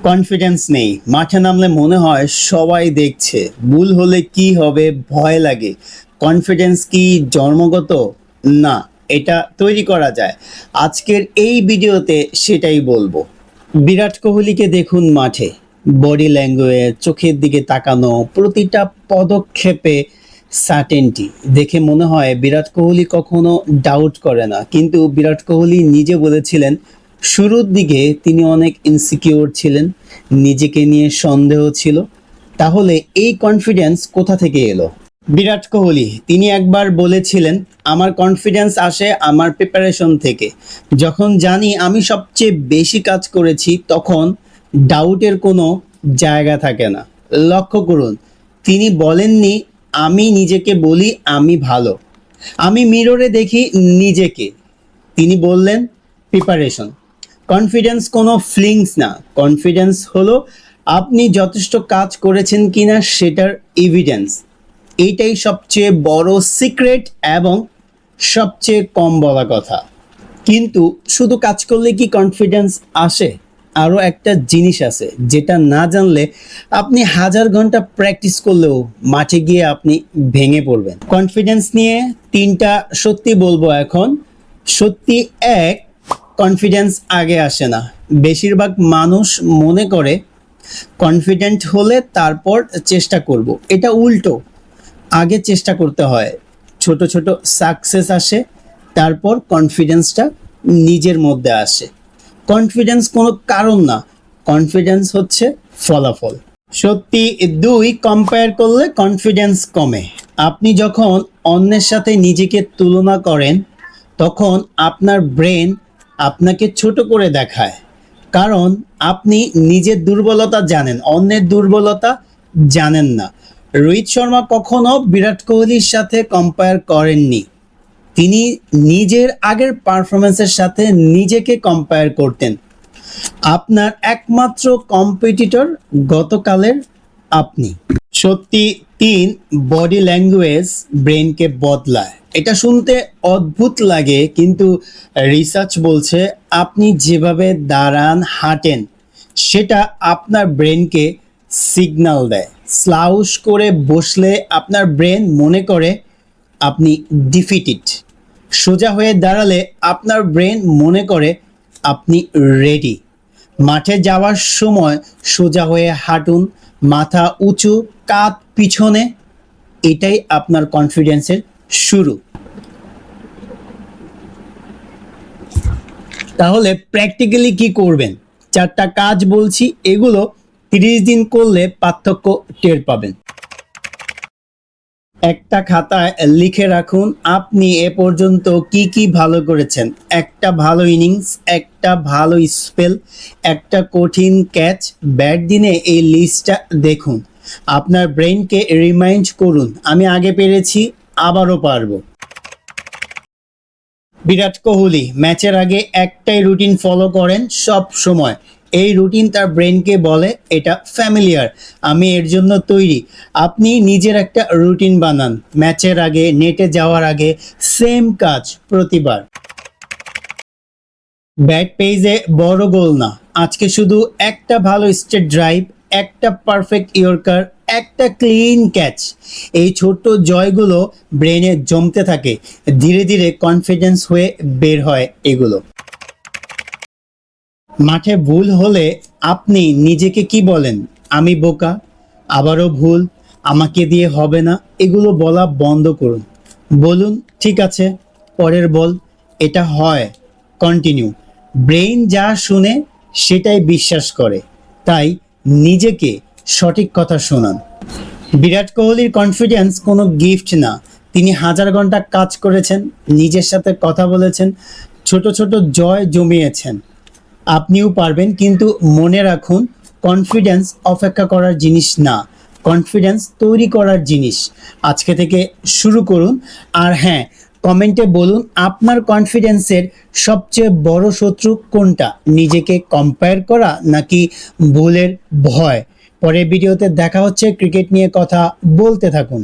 Confidence নেই, মাঠে নামলে মনে হয় সবাই দেখছে, ভুল হলে কি হবে ভয় লাগে। কনফিডেন্স কি জন্মগত? না, এটা তৈরি করা যায়। আজকের এই ভিডিওতে সেটাই বলবো। বিরাট কোহলিকে দেখুন মাঠে, বডি ল্যাঙ্গুয়েজ, চোখের দিকে তাকানো, প্রতিটা পদক্ষেপে সার্টেনটি দেখে মনে হয় বিরাট কোহলি কখনো ডাউট করে না। কিন্তু বিরাট কোহলি নিজে বলেছিলেন শুরুর দিকে তিনি অনেক ইনসিকিউর ছিলেন, নিজেকে নিয়ে সন্দেহ ছিল। তাহলে এই কনফিডেন্স কোথা থেকে এলো? বিরাট কোহলি তিনি একবার বলেছিলেন, আমার কনফিডেন্স আসে আমার প্রিপারেশন থেকে। যখন জানি আমি সবচেয়ে বেশি কাজ করেছি তখন ডাউটের কোনো জায়গা থাকে না। লক্ষ্য করুন, তিনি বলেননি আমি নিজেকে বলি আমি ভালো, আমি মিররে দেখি নিজেকে। তিনি বললেন প্রিপারেশন। কনফিডেন্স কোনো ফিলিংস না, কনফিডেন্স হলো আপনি যথেষ্ট কাজ করেছেন কিনা সেটার এভিডেন্স। এইটাই সবচেয়ে বড় সিক্রেট এবং সবচেয়ে কম বলা কথা। কিন্তু শুধু কাজ করলে কি কনফিডেন্স আসে? আরও একটা জিনিস আছে যেটা না জানলে আপনি 1000 ঘন্টা প্র্যাকটিস করলেও মাঠে গিয়ে আপনি ভেঙে পড়বেন। কনফিডেন্স নিয়ে 3টা সত্যি বলবো এখন। সত্যি এক, কনফিডেন্স আগে আসে না। বেশিরভাগ মানুষ মনে করে কনফিডেন্ট হলে তারপর চেষ্টা করব, এটা উল্টো। আগে চেষ্টা করতে হয়, ছোট ছোট সাকসেস আসে, তারপর কনফিডেন্সটা নিজের মধ্যে আসে। কনফিডেন্স কোনো কারণ না, কনফিডেন্স হচ্ছে ফলাফল। সত্যি দুই, কম্পেয়ার করলে কনফিডেন্স কমে। আপনি যখন অন্যের সাথে নিজেকে তুলনা করেন তখন আপনার ব্রেন আপনাকে ছোট করে দেখায়, কারণ আপনি নিজের দুর্বলতা জানেন, অন্যের দুর্বলতা জানেন না। রোহিত শর্মা কখনো বিরাট কোহলির সাথে কম্পেয়ার করেননি, তিনি নিজের আগের পারফরমেন্সের সাথে নিজেকে কম্পেয়ার করতেন। আপনার একমাত্র কম্পিটিটর গতকালের আপনি। সত্যি তিন, বডি ল্যাঙ্গুয়েজ ব্রেনকে বদলায়। এটা শুনতে অদ্ভুত লাগে কিন্তু রিসার্চ বলছে আপনি যেভাবে দাঁড়ান, হাঁটেন, সেটা আপনার ব্রেনকে সিগন্যাল দেয়। স্লাউশ করে বসলে আপনার ব্রেন মনে করে আপনি ডিফিটেড। সোজা হয়ে দাঁড়ালে আপনার ব্রেন মনে করে আপনি রেডি। মাঠে যাওয়ার সময় সোজা হয়ে হাঁটুন, মাথা উঁচু, কাঁধ পিছনে, এটাই আপনার কনফিডেন্সের শুরু। তাহলে প্র্যাকটিক্যালি কি করবেন? 4টা কাজ বলছি, এগুলো 30 দিন করলে পার্থক্য টের পাবেন। একটা খাতায় লিখে রাখুন আপনি এ পর্যন্ত কি কি ভালো করেছেন। একটা ভালো ইনিংস, একটা ভালো স্পেল, একটা কঠিন ক্যাচ। ব্যাট দিনে এই লিস্টটা দেখুন, আপনার ব্রেনকে রিমাইন্ড করুন আমি আগে পেরেছি, আবারও পারবো। বিরাট কোহলি ম্যাচের আগে একটাই রুটিন ফলো করেন সব সময়। এই রুটিন তার ব্রেনকে বলে এটা ফ্যামিলিয়ার, আমি এর জন্য তৈরি। আপনি নিজের একটা রুটিন বানান, ম্যাচের আগে, নেটে যাওয়ার আগে সেম কাজ প্রতিবার। ব্যাট পেজে বড় গোল না, আজকে শুধু একটা ভালো স্ট্রেট ড্রাইভ, একটা পারফেক্ট ইয়র্কার, একটা ক্লিন ক্যাচ। এই ছোট্ট জয়গুলো ব্রেনে জমতে থাকে, ধীরে ধীরে কনফিডেন্স হয়ে বের হয় এগুলো। মাঠে ভুল হলে আপনি নিজেকে কি বলেন? আমি বোকা, আবারও ভুল, আমাকে দিয়ে হবে না। এগুলো বলা বন্ধ করুন, বলুন ঠিক আছে, পরের বল, এটা হয়, কন্টিনিউ। ব্রেইন যা শুনে সেটাই বিশ্বাস করে, তাই নিজেকে সঠিক কথা শোনান। বিরাট কোহলির কনফিডেন্স কোনো গিফট না, তিনি 1000 ঘন্টা কাজ করেছেন, নিজের সাথে কথা বলেছেন, ছোট ছোট জয় জমিয়েছেন। আপনিও পারবেন, কিন্তু মনে রাখুন কনফিডেন্স অপেক্ষা করার জিনিস না, কনফিডেন্স তৈরি করার জিনিস। আজকে থেকে শুরু করুন। আর হ্যাঁ, কমেন্টে বলুন আপনার কনফিডেন্সের সবচেয়ে বড় শত্রু কোনটা, নিজেকে কম্পেয়ার করা নাকি ভুলের ভয়। পরের ভিডিওতে দেখা হচ্ছে, ক্রিকেট নিয়ে কথা বলতে থাকুন।